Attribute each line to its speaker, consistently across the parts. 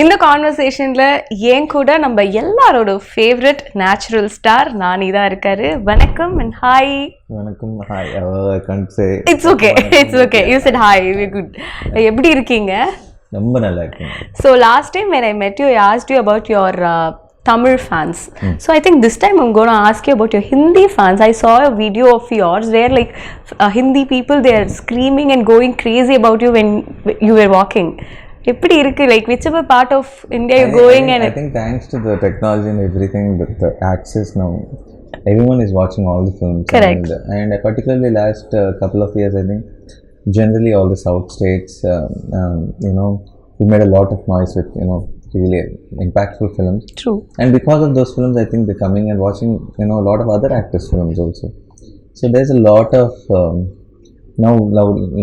Speaker 1: இந்த கான்வர்சேஷன்ல ஏன் கூட நம்ம எல்லாரோட ஃபேவரட் நேச்சுரல் ஸ்டார் நானி தான் இருக்காரு. வணக்கம் and hi.
Speaker 2: வணக்கம். hi. I can't say.
Speaker 1: It's okay. It's okay. You said hi. We're good. எப்படி இருக்கீங்க?
Speaker 2: ரொம்ப நல்லா இருக்கேன்.
Speaker 1: So last time when I met you, I asked you about your Tamil fans. So I think this time I'm going to ask you about your Hindi fans. I saw a video of yours where like Hindi people, they are screaming and going crazy about you when you were walking. எப்படி இருக்கு, like whichever part of India you're going? And
Speaker 2: I think thanks to the technology and everything, the access now, everyone is watching all the films.
Speaker 1: Correct.
Speaker 2: And particularly last couple of years, I think generally all the south states, we made a lot of noise with really impactful films.
Speaker 1: True.
Speaker 2: And because of those films, I think they're coming and watching a lot of other actors' films also. So there's a lot of now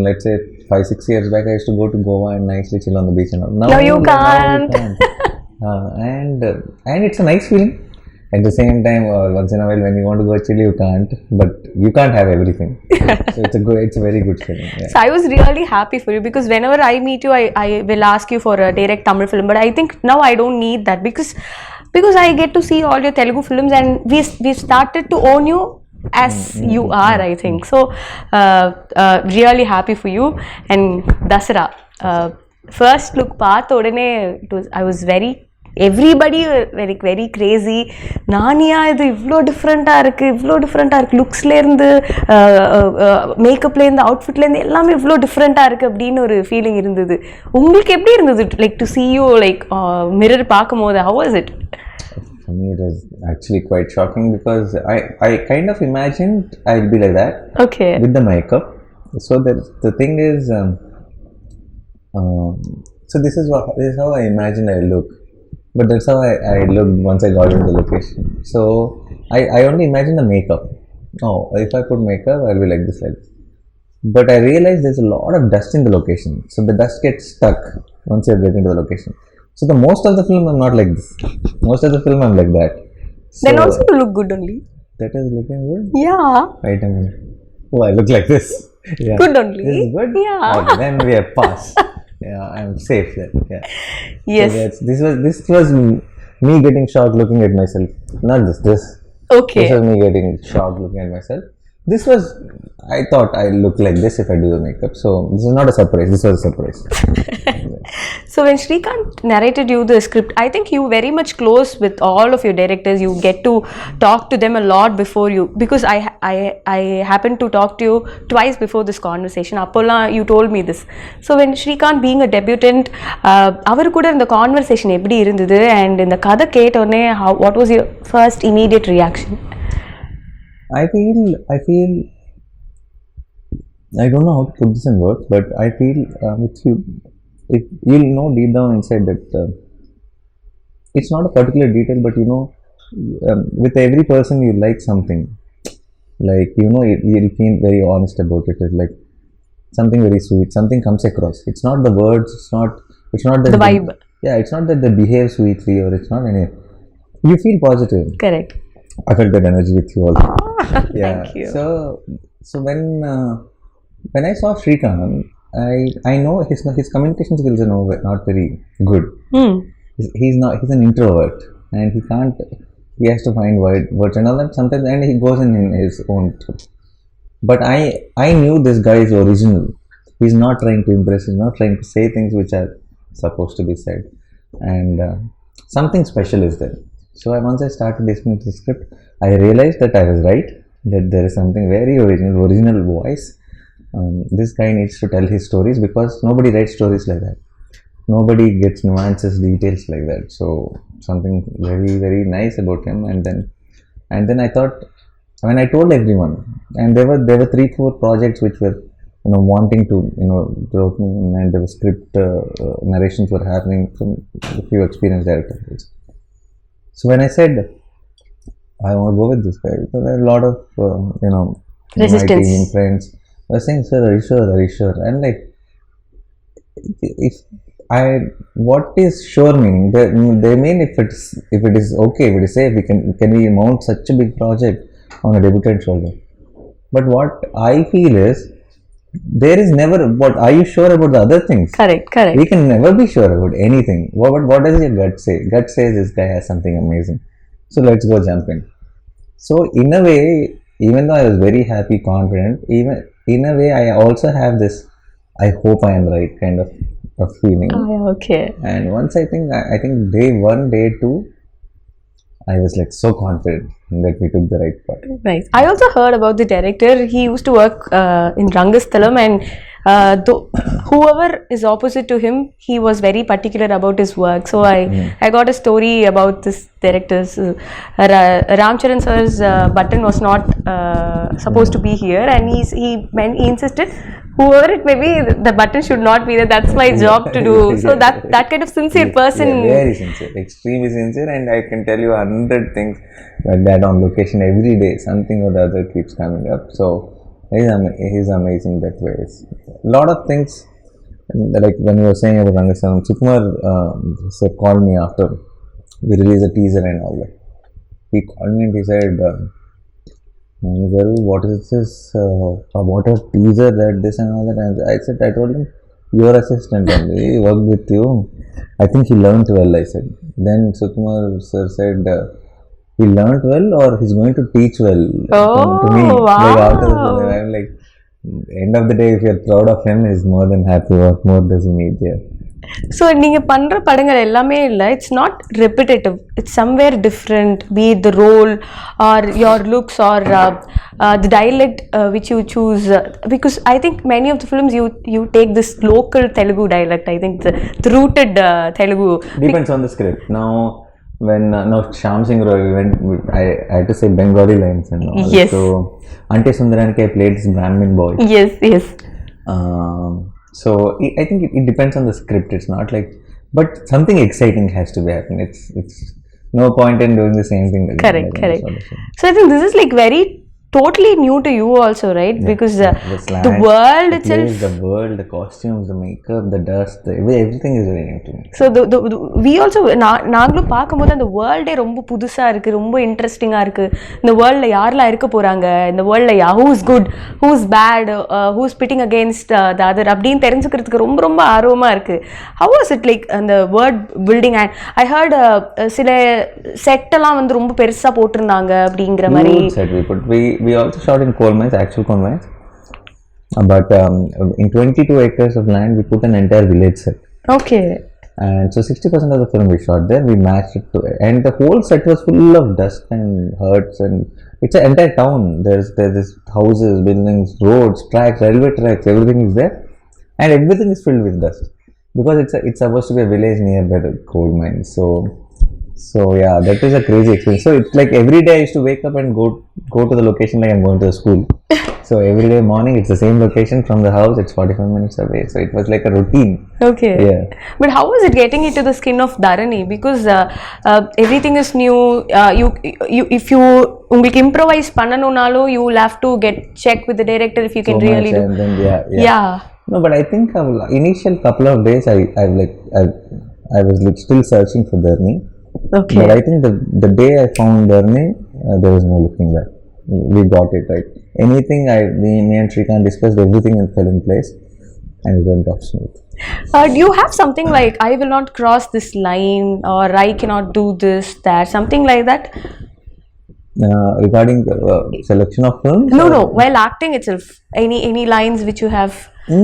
Speaker 2: let's say 5-6 years back, I used to go to Goa and nicely chill on the beach and all.
Speaker 1: Now you can't.
Speaker 2: And it's a nice feeling. At the same time, once in a while when you want to go chill, you can't. But you can't have everything. So it's a very good feeling. Yeah.
Speaker 1: So I was really happy for you because whenever I meet you, I will ask you for a direct Tamil film. But I think now I don't need that because I get to see all your Telugu films and we started to own you as you are, I think. So really happy for you. And Dasara, first look path odane I was everybody very crazy. Naniya இது இவ்ளோ டிஃபரெண்டா இருக்கு லுக்ஸ்ல இருந்து மேக்கப்ல இருந்து அவுட்ஃபிட்ல இருந்து எல்லாமே இவ்ளோ டிஃபரெண்டா இருக்கு அப்படின்னு ஒரு ஃபீலிங் இருந்தது. உங்களுக்கு எப்படி இருந்தது, like to see you like mirror பார்க்கும்போது? How was it?
Speaker 2: For me, it was actually quite shocking because I kind of imagined I'd be like that.
Speaker 1: Okay.
Speaker 2: With the makeup. So the thing is, so this is how I imagined I look. But that's how I looked once I got into the location. So I only imagine the makeup. Oh, if I put makeup, I'll be like this. But I realized there's a lot of dust in the location. So the dust gets stuck once you're getting to the location. So the most of the film I'm not like this. Most of the film I'm like that. So
Speaker 1: then also you look good only.
Speaker 2: That is looking good?
Speaker 1: Yeah.
Speaker 2: Wait a minute. Oh, I look like this. Yeah.
Speaker 1: Good only.
Speaker 2: This is good?
Speaker 1: Yeah.
Speaker 2: Okay, then we have passed. Yeah, I'm safe then. Yeah.
Speaker 1: Yes.
Speaker 2: So this was me getting shocked looking at myself. Not this.
Speaker 1: Okay.
Speaker 2: This was me getting shocked looking at myself. This was, I thought I look like this if I do the makeup. So this is not a surprise. This was a surprise.
Speaker 1: So when Srikanth narrated you the script, I think you very much close with all of your directors. You get to talk to them a lot before you, because I happened to talk to you twice before this conversation. Appola, you told me this. So when Srikanth being a debutant, avaru kuda in the conversation eppadi irundhudu, and in the kada ketone, what was your first immediate reaction?
Speaker 2: I feel I don't know how to put this in words, but I feel you'll know deep down inside that it's not a particular detail, but with every person you like something, like you'll feel very honest about it. It's like something very sweet, something comes across. It's not the words, it's not that
Speaker 1: the vibe.
Speaker 2: Yeah, it's not that they behave sweetly, or it's not any. You feel positive.
Speaker 1: Correct.
Speaker 2: I felt that energy with you also. Yeah.
Speaker 1: Thank you.
Speaker 2: So when I saw Srikanth, I know his communication skills are not very good. He's an introvert, and he has to find words and all that sometimes, and he goes in his own trip. But I knew this guy is original. He's not trying to impress. He's not trying to say things which are supposed to be said, and something special is there. So once I started listening to the script, I realized that I was right, that there is something very original voice. This guy needs to tell his stories, because nobody writes stories like that. Nobody gets nuances, details like that. So something very, very nice about him. And then I thought, when I told everyone, and there were 3-4 projects which were wanting to wrote me, and there were script narrations were happening from a few experienced directors. So when I said I want to go with this guy, there were a lot of
Speaker 1: resistance.
Speaker 2: My team friends were saying, "Sir, are you sure?" And like, what is sure meaning? They mean if it is okay, if it is safe, can we mount such a big project on a debutant shoulder? But what I feel is, there is never, what are you sure about the other things?
Speaker 1: Correct.
Speaker 2: We can never be sure about anything. What does your gut say? Gut says this guy has something amazing. So let's go jump in. So in a way, even though I was very happy, confident, even in a way I also have this I hope I am right kind of feeling.
Speaker 1: Okay.
Speaker 2: And once I think day 1, day 2, I was like so confident that we took the right part.
Speaker 1: Nice. I also heard about the director. He used to work in Rangasthalam, and whoever is opposite to him, he was very particular about his work. So I got a story about this director's Ramcharan sir's button was not supposed to be here, and he insisted whoever it may be, the button should not be there. That's my job to do. So that kind of sincere person.
Speaker 2: Very sincere, extremely sincere, and I can tell you 100 things like that on location every day. Something or the other keeps coming up. So he's amazing that way. A lot of things, like when you were saying about Rangasam, Sukumar called me after we released a teaser and all that. He called me and he said, what is this about a teaser, that this and all that? And I told him, your assistant only, he worked with you. I think he learned well, I said. Then Sukumar sir said, he learned well or he's going to teach well to me.
Speaker 1: Wow.
Speaker 2: Like after the film, I'm like, end of the day, if you're proud of him, he's more than happy. What more does he need here?
Speaker 1: So நீங்க பண்ற படங்கள் எல்லாமே இல்ல, it's not repetitive, it's somewhere different, be it the role or your looks or the dialect which you choose, because I think many of the films you take this local Telugu dialect. I think the rooted Telugu
Speaker 2: depends on the script. Now when Shyam Singh Roy went, I had to say Bengali lines and all.
Speaker 1: Yes.
Speaker 2: So Ante Sundaraniki I played this Brahmin boy.
Speaker 1: Yes.
Speaker 2: So I think it depends on the script. It's not like, but something exciting has to be happening. It's no point in doing the same thing again.
Speaker 1: Correct. So I think this is like very totally new to you also, right? Yeah, because the world itself,
Speaker 2: the world, the costumes, the makeup, the dust, everything is very new to me.
Speaker 1: So we also நாங்களும் பார்க்கும்போது அந்த வேர்ல்டே ரொம்ப புதுசா இருக்கு, ரொம்ப இன்ட்ரெஸ்டிங்கா இருக்கு. இந்த வேர்ல்ட்ல யாரெல்லாம் இருக்க போறாங்க, இந்த வேர்ல்ட்ல who is good, who is bad, who is pitting against the other அப்படின்னு தெரிஞ்சுக்கிறதுக்கு ரொம்ப ரொம்ப ஆர்வமா இருக்கு. How was it like அந்த world building? And I heard சில செட் எல்லாம் வந்து ரொம்ப பெருசா போட்டிருந்தாங்க அப்படிங்கிற மாதிரி.
Speaker 2: We also shot in coal mines, actual coal mines. But in 22 acres of land, we put an entire village set.
Speaker 1: Okay.
Speaker 2: And so 60% of the film we shot there, we matched it to, and the whole set was full of dust and huts, and it's an entire town. There's houses, buildings, roads, tracks, railway tracks, everything is there, and everything is filled with dust because it's supposed to be a village nearby the coal mines. So yeah, that is a crazy experience. So it's like every day I used to wake up and go to the location like I'm going to the school. So every day morning it's the same location from the house. It's 45 minutes away. So it was like a routine.
Speaker 1: Okay.
Speaker 2: Yeah.
Speaker 1: But how was it getting into the skin of Dharani? Because everything is new. You if you உங்களுக்கு improvise பண்ணனும்னாலும் you will have to get check with the director if you can really do.
Speaker 2: And then, yeah. No, but I think initial couple of days I was like still searching for Dharani.
Speaker 1: Okay.
Speaker 2: But I think the day I found Dharani, there was no looking back. We got it right. Anything me and Shrikant discussed, everything fell in place, and it went off smooth.
Speaker 1: Do you have something like I will not cross this line or I cannot do this, that, something like that?
Speaker 2: Regarding selection of films?
Speaker 1: No. While acting itself, any lines which you have?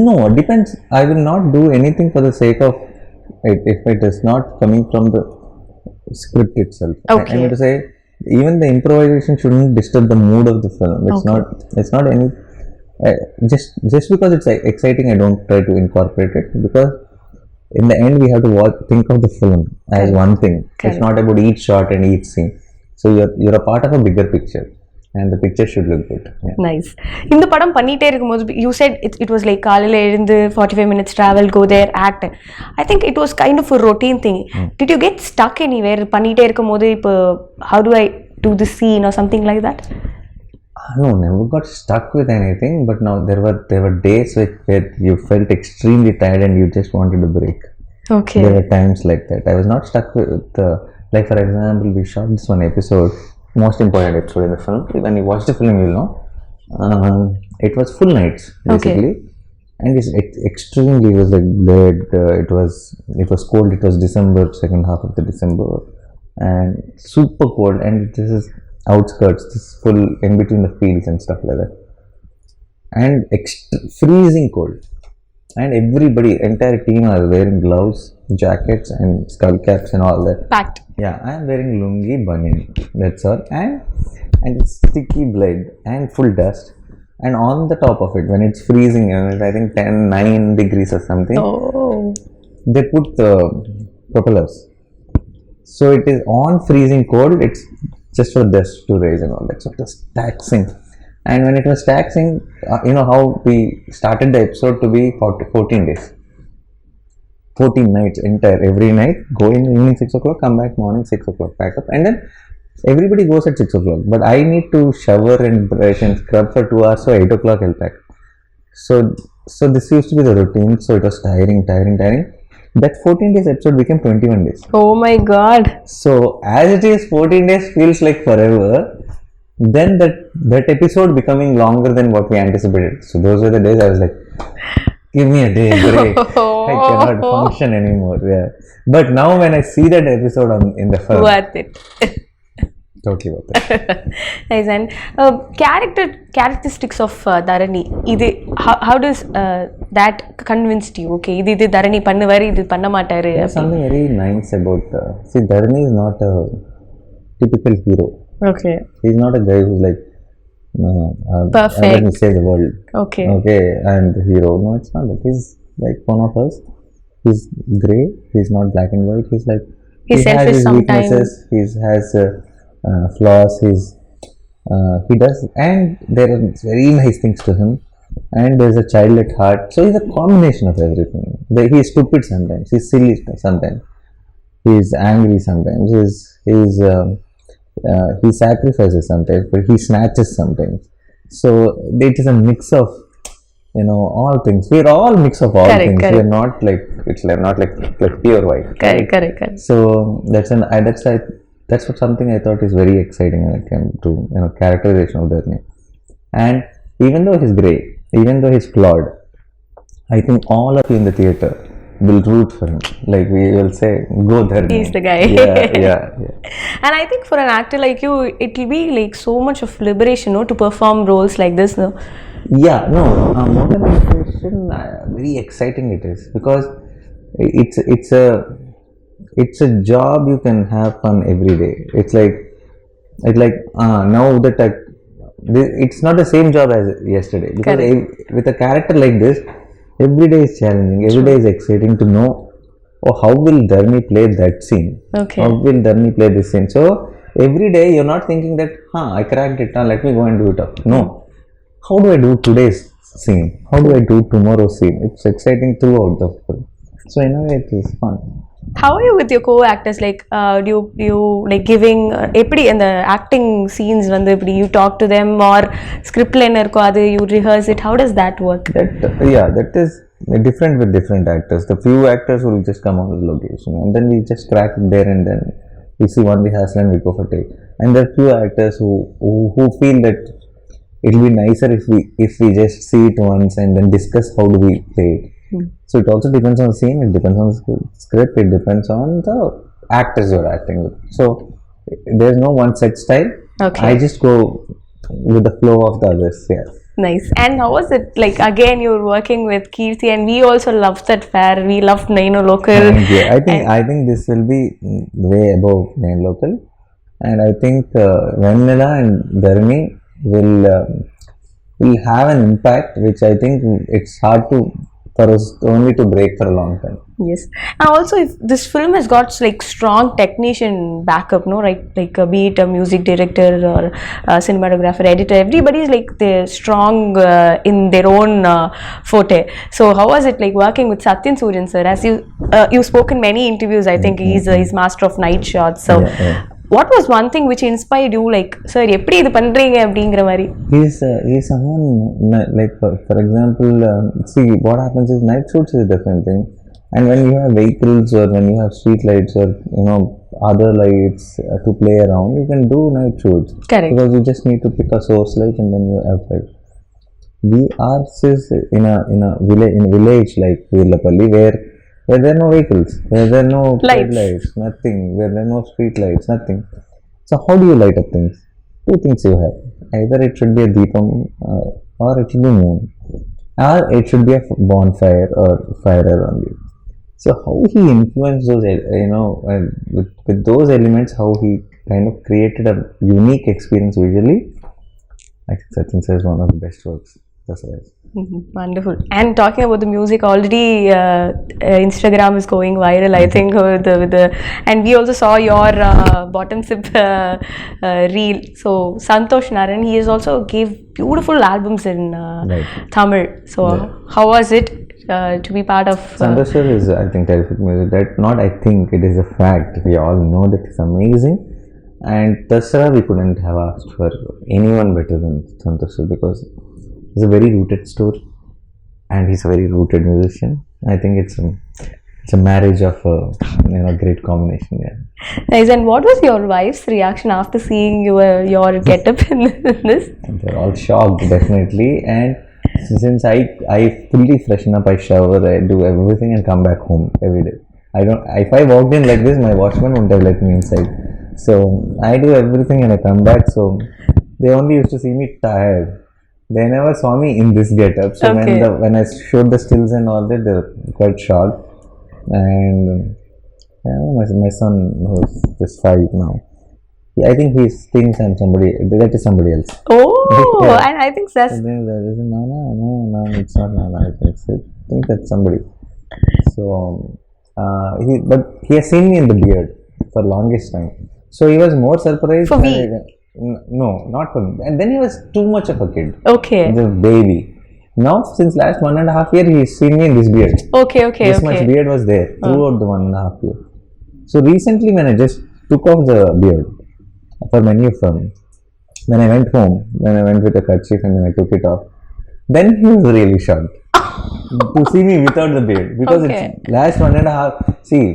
Speaker 2: No, it depends. I will not do anything for the sake of it if it is not coming from the script itself.
Speaker 1: Okay.
Speaker 2: I mean to say, even the improvisation shouldn't disturb the mood of the film. It's not any just because it's exciting, I don't try to incorporate it, because in the end we have to think of the film as one thing. Correct. It's not about each shot and each scene. So you're a part of a bigger picture, and the picture should look good. Yeah.
Speaker 1: Nice. இந்த படம் பண்ணிட்டே இருக்கும்போது you said it was like காலையில எழுந்து 45 minutes travel, go there, act. I think it was kind of a routine thing. Did you get stuck anywhere பண்ணிட்டே இருக்கும்போது இப்போ how do I do the scene or something like that?
Speaker 2: No, never got stuck with anything, but now there were days where you felt extremely tired and you just wanted a break.
Speaker 1: Okay.
Speaker 2: There were times like that. I was not stuck with like for example, we shot this one episode, most important episode in the film. When you watch the film, you'll know. It was full nights basically. Okay. and it's extremely, it was like dead. It was cold. It was December, second half of the December, and super cold. And this is outskirts, this full in between the fields and stuff like that, and freezing cold. And everybody, entire team are wearing gloves, jackets, and skull caps and all that.
Speaker 1: Packed.
Speaker 2: Yeah, I am wearing lungi, bunian. That's all, and it's sticky blood and full dust. And on the top of it, when it's freezing, and I think 9 degrees or something, they put the propellers. So it is on freezing cold. It's just for dust to raise and all that. So it was taxing. And when it was taxing, you know how we started the episode to be 14 days. 14 nights entire, every night, go in evening 6 o'clock, come back morning 6 o'clock, pack up, and then everybody goes at 6 o'clock. But I need to shower and brush and scrub for 2 hours, so 8 o'clock I'll pack. So this used to be the routine, so it was tiring. That 14 days episode became 21 days.
Speaker 1: Oh my god.
Speaker 2: So as it is, 14 days feels like forever. Then that episode becoming longer than what we anticipated. So those were the days I was like, give me a day break. I cannot function anymore. Yeah. But now when I see that episode in the film,
Speaker 1: worth it.
Speaker 2: Totally worth it.
Speaker 1: Nice. And characteristics of Dharani. How does that convinced you? Okay, idu Dharani pannuvaru, idu panna maataru.
Speaker 2: There's something very nice about see, Dharani is not a typical hero.
Speaker 1: Okay.
Speaker 2: He's not a guy who's like
Speaker 1: perfect.
Speaker 2: Let me save the world.
Speaker 1: Okay.
Speaker 2: I'm the hero. No, it's not that. He's like one of us. He's grey. He's not black and white. He's like
Speaker 1: he's selfish
Speaker 2: has his
Speaker 1: sometimes.
Speaker 2: weaknesses. He has flaws. He does, and there are very nice things to him. And there's a child at heart. So he's a combination of everything. He's stupid sometimes. He's silly sometimes. He's angry sometimes. He sacrifices sometimes, but he snatches sometimes. So it is a mix of, all things. We're all mix of all things. We're not like not like pure white.
Speaker 1: Correct.
Speaker 2: So that's what something I thought is very exciting when it came to characterization of Dharani. And even though he's grey, even though he's flawed, I think all of you in the theatre will root for him. Like we will say, go Dharani.
Speaker 1: He's the guy.
Speaker 2: Yeah.
Speaker 1: And I think for an actor like you, it will be like so much of liberation, to perform roles like this, no? Yeah, no.
Speaker 2: More than liberation, very exciting it is, because it's a job you can have fun every day. It's like now that it's not the same job as yesterday, because with a character like this, every day is challenging, every day is exciting to know, how will Dharani play that scene?
Speaker 1: Okay.
Speaker 2: How will Dharani play this scene? So every day you're not thinking that, I cracked it, let me go and do it up. No. How do I do today's scene? How do I do tomorrow's scene? It's exciting throughout the film. So in a way it is fun.
Speaker 1: How are you with your co-actors? Like, do you like giving in the acting scenes you talk to them, or script line you rehearse it? How does that work?
Speaker 2: That is different with different actors. The few actors will just come on the location, and then we just crack it there and then. We see one rehearsal and we go for take. And there are few actors who feel that it will be nicer if we just see it once and then discuss how do we play it. So it also depends on the scene, it depends on the script, it depends on the actors you're acting with. So there's no one set style.
Speaker 1: Okay.
Speaker 2: I just go with the flow of the others. Yeah.
Speaker 1: Nice. And how was it? Like, again, you were working with Kirti, and we also loved that fair. We loved Nine Local.
Speaker 2: I think this will be way above Nine Local, and I think Vanilla and Dharani will have an impact, which I think it's hard for us only to break for a long time.
Speaker 1: Yes. And also, if this film has got like strong technician backup, no, right? Like be it a music director or a cinematographer, editor, everybody is like they're strong in their own forte. So how was it like working with Satyan Suryan sir? As you spoke in many interviews, I think he's master of night shots. So what was one thing which inspired you, like, sir, eppadi idu pandreenga அப்படிங்கற மாதிரி?
Speaker 2: He's someone like for example, see what happens is night shoots is a different thing, and when you have vehicles or when you have street lights or other lights to play around, you can do night shoots.
Speaker 1: Correct.
Speaker 2: Because you just need to pick a source light and then you have light. we are in a village like Villapalli where there are no vehicles, where there are no lights, nothing, where there are no street lights, nothing. So how do you light up things? Two things you have. Either it should be a deepam or it should be moon, or it should be a bonfire or fire around you. So how he influenced those, with those elements, how he kind of created a unique experience visually. I think Sachin Sir is one of the best works. Dasara.
Speaker 1: Wonderful. And talking about the music, already Instagram is going viral, I think, with the and we also saw your bottom sip reel. So Santosh Naran, he has also gave beautiful albums in Tamil. So how was it to be part of?
Speaker 2: Santosh Sir is, I think, terrific music. Not I think, it is a fact. We all know that it's amazing. And Dasara, we couldn't have asked for anyone better than Santosh Sir, because he's a very rooted story and he's a very rooted musician. I think it's a marriage of a great combination. Yeah.
Speaker 1: Nice. And what was your wife's reaction after seeing your getup in this?
Speaker 2: They're all shocked, definitely. And since I fully freshen up, I shower, I do everything and come back home every day. If I walked in like this, my watchman wouldn't have let me inside. So I do everything and I come back. So they only used to see me tired. They never saw me in this getup. So when I showed the stills and all that, they were quite shocked. And my son, who's just 5 now, I think he thinks I'm somebody. That is somebody else.
Speaker 1: Oh, and I think that's.
Speaker 2: No, it's not Nana. I think that's somebody. So but he has seen me in the beard for longest time. So he was more surprised.
Speaker 1: For me.
Speaker 2: No, not for me. And then he was too much of a kid.
Speaker 1: Okay.
Speaker 2: The baby. Now, since last 1.5 years, he's seen me in this beard.
Speaker 1: Okay.
Speaker 2: This much beard was there throughout the 1.5 years. So recently, when I just took off the beard for many of them, when I went home, when I went with a kerchief and then I took it off, then he was really shocked to see me without the beard, because it's last 1.5. See.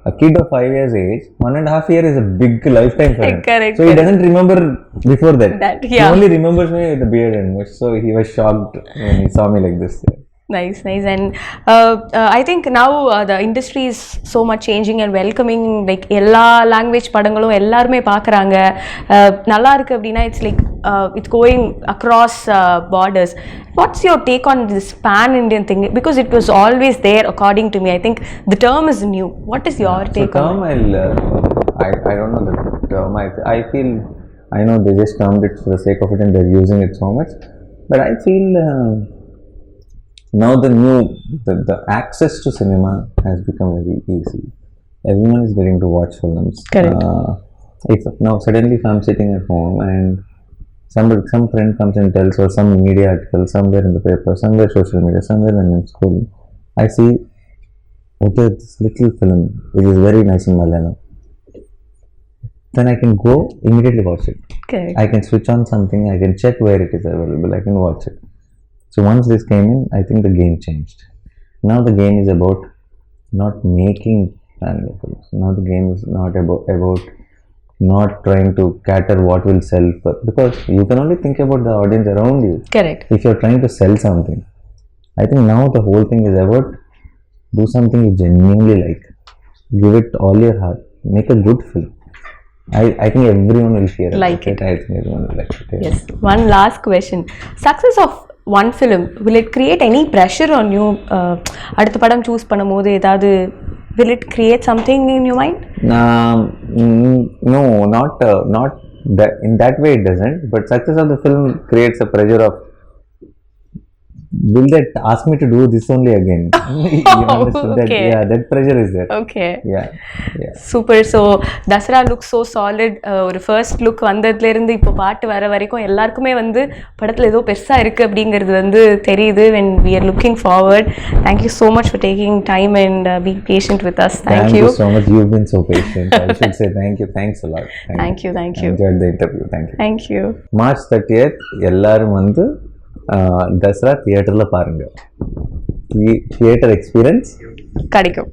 Speaker 2: A kid of 5 years age, 1.5 years is a big lifetime for him.
Speaker 1: Correct.
Speaker 2: So he doesn't remember before that.
Speaker 1: Yeah.
Speaker 2: He only remembers me with the beard and much. So he was shocked when he saw me like this.
Speaker 1: Nice. And I think now the industry is so much changing and welcoming. Like எல்லா language படங்களும் எல்லாருமே பார்க்குறாங்க. நல்லா இருக்கு அப்படின்னா it's like it's going across borders. What's your take on this pan-Indian thing? Because it was always there, according to me. I think the term is new. What is your take on it?
Speaker 2: I don't know the term. I feel, I know they just termed it for the sake of it and they're using it so much. But I feel now the access to cinema has become very easy. Everyone is getting to watch films.
Speaker 1: Correct.
Speaker 2: Now suddenly if I'm sitting at home and some friend comes and tells, or some media article somewhere in the paper, somewhere social media, somewhere when I'm school, I see, okay, this little film, which is very nice in Malayalam. Then I can go immediately watch it.
Speaker 1: Okay.
Speaker 2: I can switch on something, I can check where it is available, I can watch it. So once this came in, I think the game changed. Now the game is about not making family films. Now the game is not about not trying to cater what will sell, because you can only think about the audience around you.
Speaker 1: Correct.
Speaker 2: If you're trying to sell something, I think now the whole thing is about do something you genuinely like, give it all your heart, make a good film. I think everyone will share
Speaker 1: like it.
Speaker 2: I think everyone will like it.
Speaker 1: Yes. One last question. Success of one film, will it create any pressure on you? அடுத்த படம் choose பண்ணும்போது ஏதாவது will it create something in your mind?
Speaker 2: No, not that. In that way it doesn't. But success of the film creates a pressure of, will that ask me to do this only again? You understand that?
Speaker 1: Okay.
Speaker 2: Yeah, that pressure is there.
Speaker 1: Okay.
Speaker 2: Yeah.
Speaker 1: Super. So Dasara looks so solid. ஒரு first look வந்ததுல இருந்து இப்போ பாட்டு வர வரைக்கும் எல்லாருக்குமே வந்து படத்துல ஏதோ பெருசா இருக்கு அப்படிங்கிறது வந்து தெரியுது. When we are looking forward. Thank you so much for taking time and being patient with us. Thank you
Speaker 2: so much. You've been so patient. I should say thank you. Thanks a lot.
Speaker 1: Thank you.
Speaker 2: I enjoyed the interview. Thank you. March 30th எல்லாரும் வந்து தசரா தியேட்டர்ல பாருங்க. Theatre experience கிடைக்கும்.